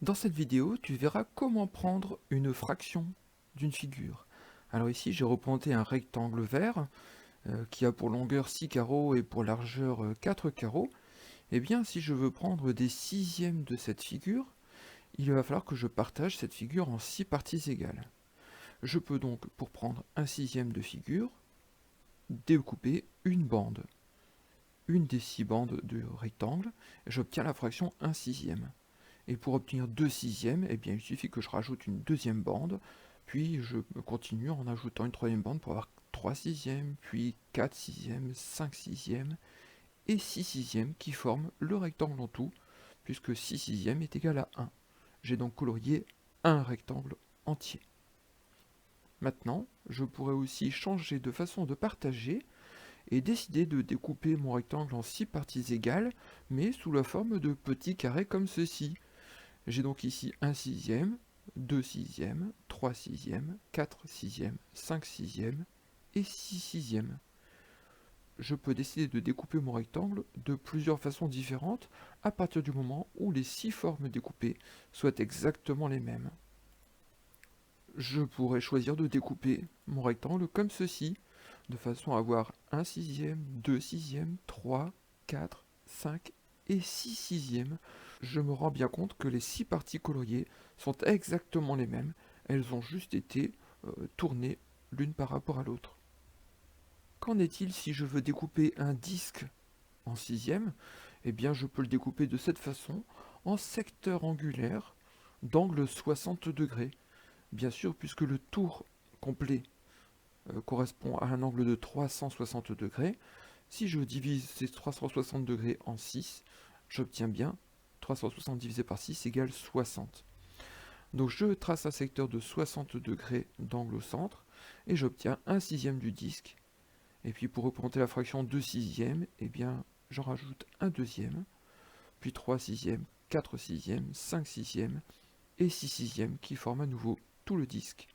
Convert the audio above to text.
Dans cette vidéo, tu verras comment prendre une fraction d'une figure. Alors ici, j'ai représenté un rectangle vert qui a pour longueur 6 carreaux et pour largeur 4 carreaux. Eh bien, si je veux prendre des sixièmes de cette figure, il va falloir que je partage cette figure en 6 parties égales. Je peux donc, pour prendre un sixième de figure, découper une bande. Une des 6 bandes du rectangle, et j'obtiens la fraction 1 sixième. Et pour obtenir 2 sixièmes, eh bien, il suffit que je rajoute une deuxième bande, puis je continue en ajoutant une troisième bande pour avoir 3 sixièmes, puis 4 sixièmes, 5 sixièmes et 6 sixièmes qui forment le rectangle en tout, puisque 6 sixièmes est égal à 1. J'ai donc colorié un rectangle entier. Maintenant, je pourrais aussi changer de façon de partager et décider de découper mon rectangle en 6 parties égales, mais sous la forme de petits carrés comme ceci. J'ai donc ici 1 sixième, 2 sixièmes, 3 sixièmes, 4 sixièmes, 5 sixièmes et 6 sixièmes. Je peux décider de découper mon rectangle de plusieurs façons différentes à partir du moment où les 6 formes découpées soient exactement les mêmes. Je pourrais choisir de découper mon rectangle comme ceci, de façon à avoir 1 sixième, 2 sixièmes, 3, 4, 5 et 6 sixièmes. Je me rends bien compte que les 6 parties coloriées sont exactement les mêmes, elles ont juste été tournées l'une par rapport à l'autre. Qu'en est-il si je veux découper un disque en sixième? Eh bien je peux le découper de cette façon, en secteur angulaire d'angle 60 degrés. Bien sûr, puisque le tour complet correspond à un angle de 360 degrés, si je divise ces 360 degrés en 6, j'obtiens bien 360 divisé par 6 égale 60. Donc je trace un secteur de 60 degrés d'angle au centre, et j'obtiens un sixième du disque. Et puis pour représenter la fraction 2 sixièmes, eh bien j'en rajoute un deuxième, puis 3 sixièmes, 4 sixièmes, 5 sixièmes et 6 sixièmes qui forment à nouveau tout le disque.